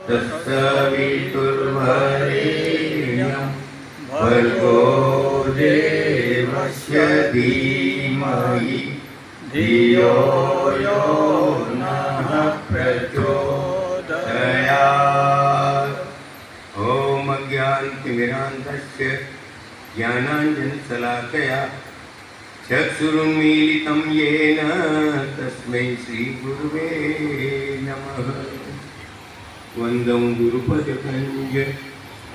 तत्सवितुर्वरेण्यं भर्गो देवस्य धीमहि धियो यो नः प्रचोदयात्। ॐ अज्ञानतिमिरान्धस्य ज्ञानाञ्जनशलाकया चक्षुरुन्मीलितं येन तस्मै श्रीगुरुवे नमः। वन्दं गुरुपदकञ्ज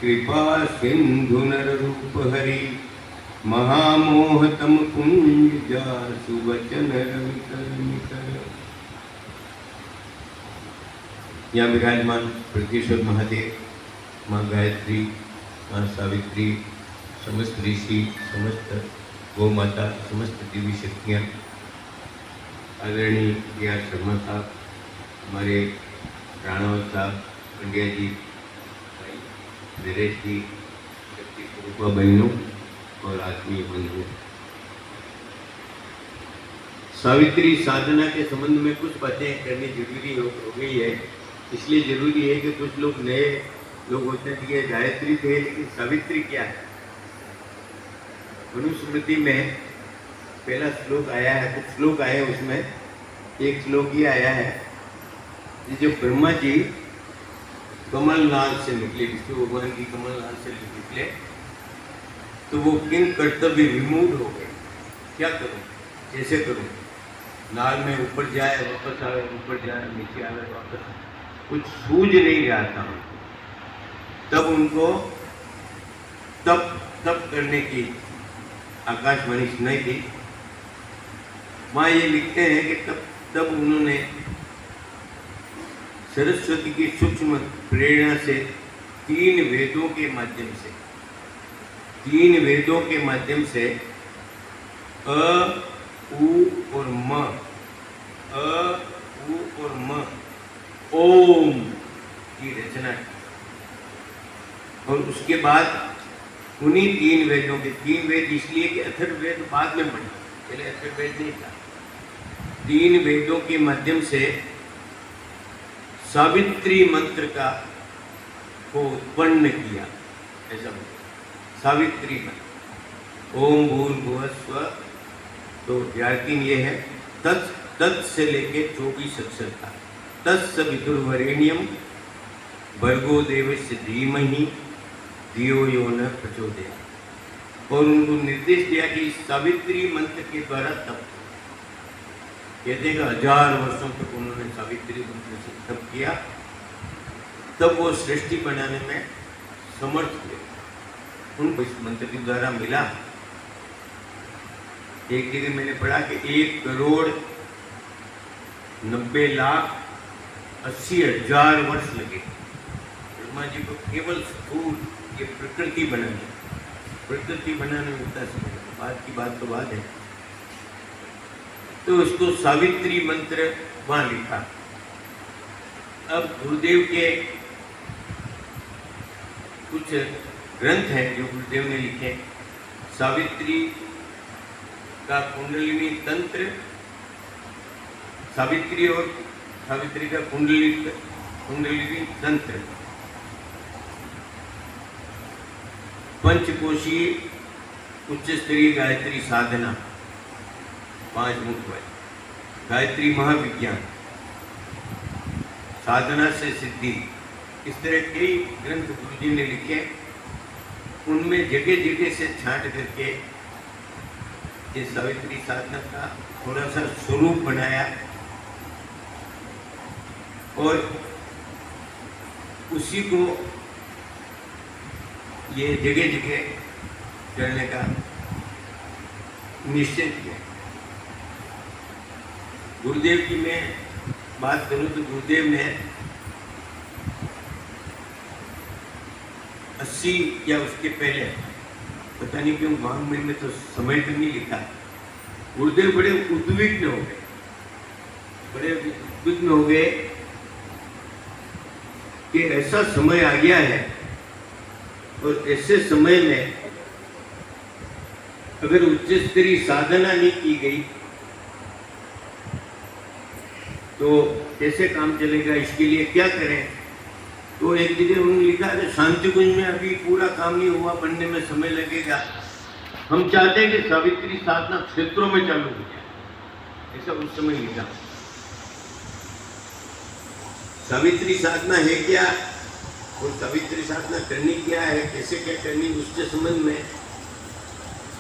कृपा सिन्धुनररूपहरि महामोहतम कुञ्जा सुवचन रविकर। यहाँ विराजमान प्रतीश्वर महादेव, माँ गायत्री, माँ सावित्री, समस्त ऋषि, समस्त गौ माता, समस्त देवी शक्तियाँ, आदरणीय D.R. शर्मा साहब, हमारे राणावत साहब, पंड्या जी, नरेश जी, शक्ति स्वरूपा बहनों और आत्मीय बंधुओं, सावित्री साधना के संबंध में कुछ बातें करनी जरूरी हो गई है। इसलिए जरूरी है कि कुछ लोग नए लोग होते हैं कि गायत्री थे लेकिन सावित्री क्या है। मनुस्मृति में पहला श्लोक आया है, कुछ श्लोक आए हैं, उसमें एक श्लोक ये आया है कि जो ब्रह्मा जी कमलनाथ से निकले, विष्णु भगवान की कमलनाथ से निकले, तो वो किन कर्तव्य विमूढ़ हो गए। क्या करूं, कैसे करूं, नाल में ऊपर जाए वापस आए, ऊपर जाए नीचे आए वापस, कुछ सूझ नहीं रहा था। तब उनको तप करने की आकाशवाणी सुनाई दी। वहाँ ये लिखते हैं कि तब उन्होंने सरस्वती की सूक्ष्म प्रेरणा से तीन वेदों के माध्यम से अ, उ और म, ओम की रचना की। और उसके बाद उन्हीं तीन वेदों के, तीन वेद इसलिए कि अथर्ववेद बाद में बने, पहले अथर्ववेद नहीं था। तीन वेदों के माध्यम से सावित्री मंत्र को उत्पन्न किया, ऐसा बोलते सावित्री मंत्र। ओम भूर्भुवः स्वः, तो याकीन ये है तत् से लेके 24 अक्षर था। तत्सवितुर्वरेण्यं भर्गो देवस्य धीमहि धियो यो नः प्रचोदयात्। और उनको निर्देश दिया कि इस सावित्री मंत्र के द्वारा तप, कहते हैं 1000 वर्षों तक उन्होंने सावित्री मंत्र से तप किया, तब वो सृष्टि बनाने में समर्थ हुए। उनको इस मंत्र के द्वारा मिला। एक जगह मैंने पढ़ा कि 1,90,80,000 वर्ष लगे ब्रह्मा जी को केवल स्थूल ये प्रकृति बनाने में उतना समय, बात की बात तो बात है। तो उसको सावित्री मंत्र वहाँ लिखा। अब गुरुदेव के कुछ ग्रंथ हैं जो गुरुदेव ने लिखे। सावित्री का कुंडलिनी तंत्र, सावित्री का कुंडलिनी तंत्र, पंचकोशी उच्च स्तरीय गायत्री साधना, 5 मुख्य, गायत्री महाविज्ञान, साधना से सिद्धि, इस तरह कई ग्रंथ गुरुजी ने लिखे। उनमें जगह जगह से छांट करके ये सावित्री साधना का थोड़ा सा स्वरूप बनाया और उसी को ये जगह जगह करने का निश्चय किया। गुरुदेव की मैं बात करूं तो गुरुदेव ने 80 या उसके पहले, पता नहीं क्यों वांग में तो समय तो नहीं लिखा, गुरुदेव बड़े उद्विग्न हो गए कि ऐसा समय आ गया है और ऐसे समय में अगर उच्च स्तरीय साधना नहीं की गई तो कैसे काम चलेगा, इसके लिए क्या करें। तो तो एक जगह उन्होंने लिखा कि शांति कुंज में अभी पूरा काम नहीं हुआ, बनने में समय लगेगा। हम चाहते हैं कि सावित्री साधना क्षेत्रों में चालू हो जाए, ऐसा उस समय लिखा। सावित्री साधना है क्या और सावित्री साधना करनी क्या है, कैसे क्या करनी, उसके संबंध में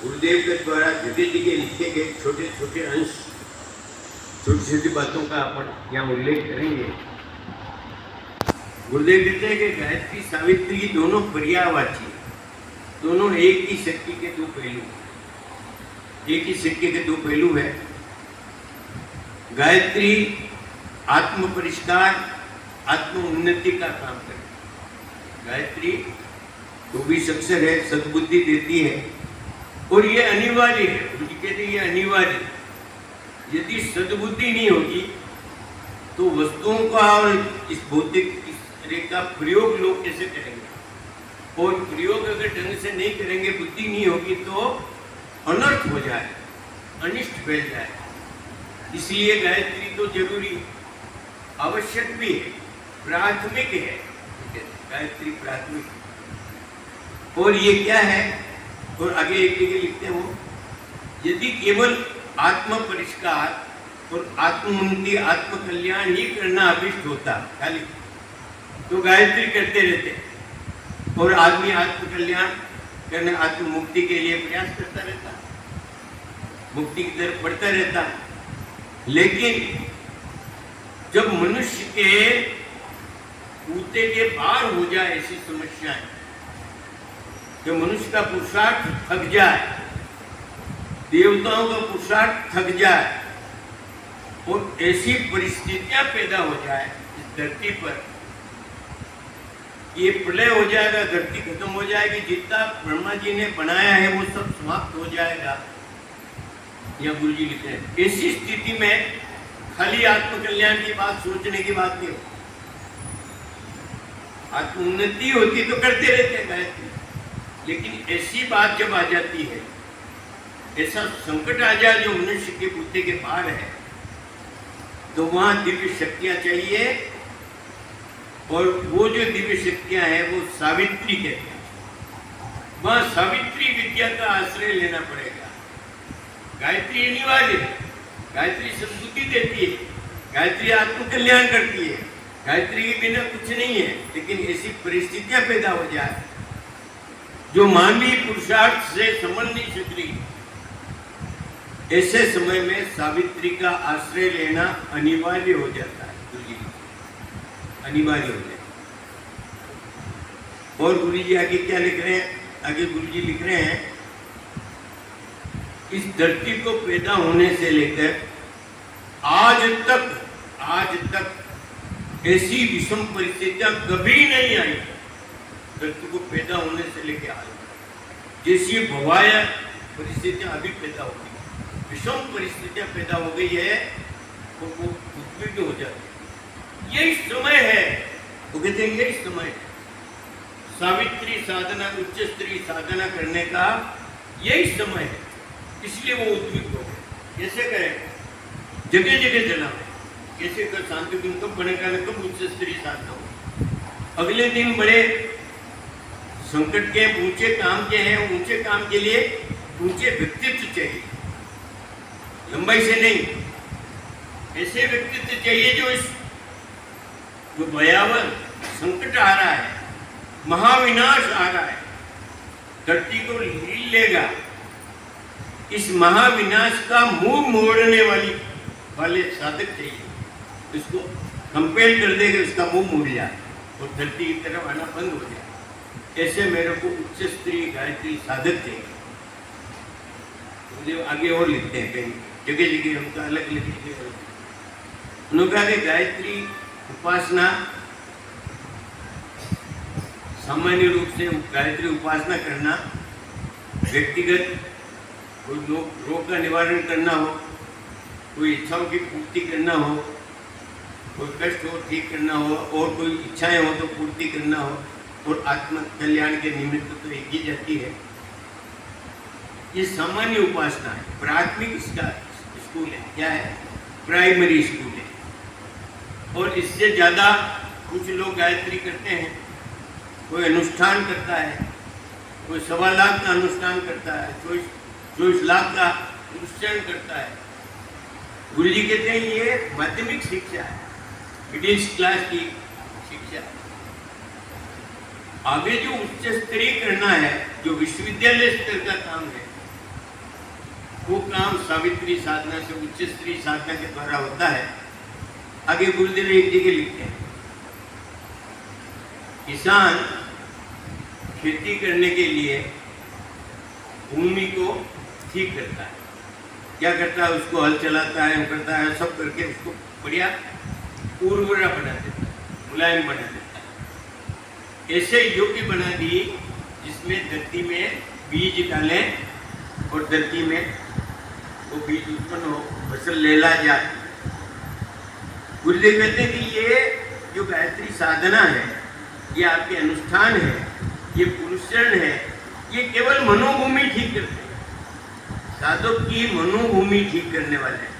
गुरुदेव के द्वारा जगह जगह लिखे गए छोटे छोटे अंश, छोटी छोटी बातों का अपन यहाँ उल्लेख करेंगे। गुरुदेव कहते हैं कि गायत्री सावित्री दोनों पर्यायवाची, दोनों एक ही शक्ति के दो पहलू, एक ही सिक्के के दो पहलू है। गायत्री आत्म परिष्कार, आत्म उन्नति का काम करे। गायत्री 24 अक्षर है, सद्बुद्धि देती है और ये अनिवार्य है। गुरु कहते हैं ये अनिवार्य, यदि सद्बुद्धि नहीं होगी तो वस्तुओं का और इस भौतिक का प्रयोग लोग कैसे करेंगे, और प्रयोग अगर ढंग से नहीं करेंगे, बुद्धि नहीं होगी तो अनर्थ हो जाए, अनिष्ट फैल जाए। इसलिए गायत्री तो जरूरी, आवश्यक भी है, प्राथमिक है। गायत्री प्राथमिक। और ये क्या है, और आगे एक जगह लिखते हैं वो, यदि केवल आत्म परिष्कार और आत्मोन्नति, आत्म कल्याण ही करना अभिष्ट होता खाली, तो गायत्री करते रहते और आदमी आत्म कल्याण करने, आत्म मुक्ति के लिए प्रयास करता रहता, मुक्ति की तरफ बढ़ता रहता। लेकिन जब मनुष्य के कूते के पार हो जाए ऐसी समस्याएं, जब मनुष्य का पुरुषार्थ थक जाए, देवताओं का पुरुषार्थ थक जाए और ऐसी परिस्थितियां पैदा हो जाए इस धरती पर, ये प्रलय हो जाएगा, धरती खत्म हो जाएगी, जितना ब्रह्मा जी ने बनाया है वो सब समाप्त हो जाएगा, या गुरु जी लिखते हैं। ऐसी स्थिति में खाली आत्मकल्याण की बात सोचने की बात नहीं होती, आत्म उन्नति होती तो करते रहते हैं गायत्री। लेकिन ऐसी बात जब आ जाती है, ऐसा संकट आ जाए जो मनुष्य के बुद्धि के पार है, तो वहां दिव्य शक्तियां चाहिए, और वो जो दिव्य शक्तियां हैं वो सावित्री कहते हैं। वहां सावित्री विद्या का आश्रय लेना पड़ेगा। गायत्री अनिवार्य है, गायत्री सद्बुद्धि देती है, गायत्री आत्म कल्याण करती है, गायत्री के बिना कुछ नहीं है। लेकिन ऐसी परिस्थितियां पैदा हो जाए जो मानवीय पुरुषार्थ से संभल नहीं सक रही, ऐसे समय में सावित्री का आश्रय लेना अनिवार्य हो जाता है, अनिवार्य हो जाए। और गुरु जी आगे क्या लिख रहे हैं, आगे गुरु जी लिख रहे हैं, इस धरती को पैदा होने से लेकर आज तक ऐसी विषम परिस्थितियां कभी नहीं आई, धरती को पैदा होने से लेकर आज जैसी भवाया परिस्थितियां अभी पैदा हो गई, विषम परिस्थितियां पैदा हो गई है, तो वो उद्विग्न हो जाती है। यही समय है, वो कहते हैं यही समय है सावित्री साधना, उच्च स्त्री साधना करने का यही समय है। इसलिए वो उद्विग्न हो गए। कैसे करें, जगह जगह चला, कैसे कर शांति दिन कब बनेगा ना, कब उच्च स्त्री साधना हो। अगले दिन बड़े संकट के ऊंचे काम के हैं, ऊंचे काम के लिए ऊंचे व्यक्तित्व चाहिए, लंबाई से नहीं, ऐसे व्यक्तित्व चाहिए जो भयावह संकट आ रहा है, महाविनाश आ रहा है, धरती को हिल लेगा, इस महाविनाश का मुंह मोड़ने वाले साधक चाहिए, इसको कंपेल कर देगा, इसका मुंह मुड़ जाए और धरती की तरफ आना बंद हो जाए। ऐसे मेरे को उच्च स्त्री गायत्री साधक चाहिए। मुझे आगे और लिखते हैं, कहीं जगह जगह उनका अलग अलग लिखे। उन्होंने कहा कि गायत्री उपासना सामान्य रूप से गायत्री उपासना करना, व्यक्तिगत कोई रोग का निवारण करना हो, कोई इच्छाओं की पूर्ति करना हो, कोई कष्ट हो ठीक करना हो, और कोई इच्छाएं हो तो पूर्ति करना हो, और आत्म कल्याण के निमित्त तो एक ही जाती है। ये सामान्य उपासना है, प्राथमिक इसका स्कूल है, क्या है, प्राइमरी स्कूल है। और इससे ज़्यादा कुछ लोग गायत्री करते हैं, कोई अनुष्ठान करता है, कोई 1.25 लाख का अनुष्ठान करता है, कोई 24 लाख का उच्चारण करता है। गुरु जी कहते हैं ये माध्यमिक शिक्षा है, मिडिल क्लास की शिक्षा है। आगे जो उच्च स्तरीय करना है, जो विश्वविद्यालय स्तर का काम है, वो काम सावित्री साधना से उच्च स्तरीय साधना के द्वारा होता है। आगे गुरुदेव एक जगह लिखते हैं, किसान खेती करने के लिए भूमि को ठीक करता है। क्या करता है? उसको हल चलाता है, करता है, सब करके उसको बढ़िया उर्वरा बना देता है, मुलायम बना देता है, ऐसे योग्य बना दी जिसमें धरती में बीज डालें और धरती में वो बीज उत्पन्न हो, फसल लेला जाए। गुरुदेव कहते हैं कि ये जो गायत्री साधना है, ये आपके अनुष्ठान है, ये पुरुषरण है, ये केवल मनोभूमि ठीक करते हैं। साधक की मनोभूमि ठीक करने वाले हैं।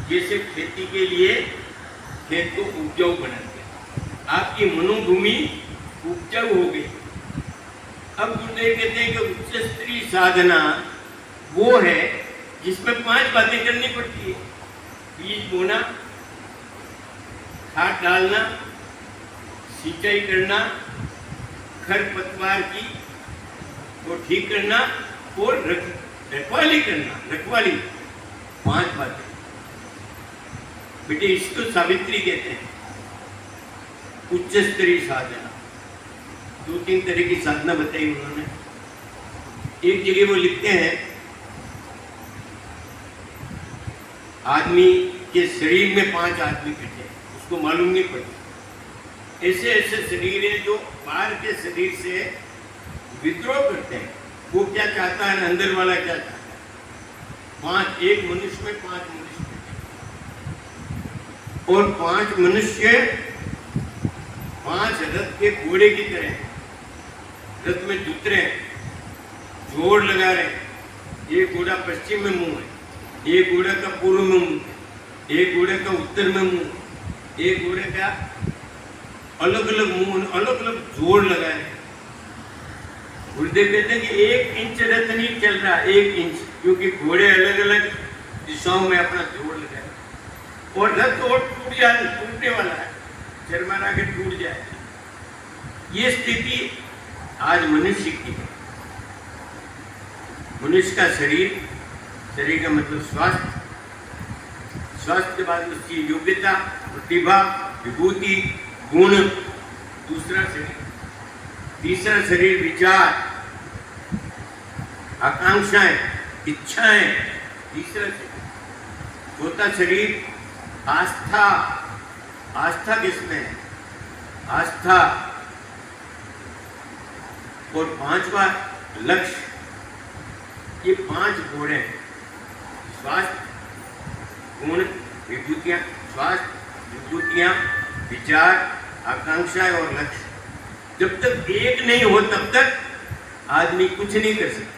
जैसे खेती के लिए खेत को उपजाऊ बनाते हैं, आपकी मनोभूमि उपजाऊ हो गई। अब गुरुदेव कहते हैं कि उच्च स्तरीय साधना वो है जिसमें 5 बातें करनी पड़ती है। बीज बोना, खाद डालना, सिंचाई करना, खरपतवार की को ठीक करना और रखवाली करना। रखवाली 5 बातें बेटे, इसको सावित्री कहते हैं। उच्च स्तरीय साधना 2-3 तरह की साधना बताई उन्होंने। एक जगह वो लिखते हैं, आदमी के शरीर में 5 आदमी बैठे, उसको मालूम नहीं पड़ता। ऐसे ऐसे शरीर है जो बाहर के शरीर से विद्रोह करते हैं। वो क्या चाहता है, अंदर वाला क्या चाहता है। 5 एक मनुष्य में 5 मनुष्य और 5 मनुष्य 5 रथ के घोड़े की तरह रथ में जुत रहे, जोर लगा रहे। एक घोड़ा पश्चिम में मुंह है, एक घोड़े का पूर्व में मुंह है, एक घोड़े का उत्तर में मुंह, एक घोड़े का अलग अलग मुंह, अलग अलग जोर लगाए। गुरुदेव कहते हैं कि 1 इंच रथ नहीं चल रहा, 1 इंच, क्योंकि घोड़े अलग अलग दिशाओं में अपना जोर लगाए। और रथ और टूटने वाला है, चरमारा के टूट जाएगा। ये स्थिति आज मनुष्य की है। मनुष्य का शरीर, शरीर का मतलब स्वास्थ्य, स्वास्थ्य के बाद उसकी योग्यता, प्रतिभा, विभूति, गुण, दूसरा शरीर। तीसरा शरीर विचार, आकांक्षाएं, इच्छाएं, तीसरा शरीर। चौथा शरीर आस्था। आस्था किसमें है? आस्था। और 5वां लक्ष्य। ये 5 घोड़े हैं, स्वास्थ्य, गुण, विभूतियां, स्वास्थ्य, विभूतियां, विचार, आकांक्षाएं और लक्ष्य। जब तक एक नहीं हो तब तक आदमी कुछ नहीं कर सकता।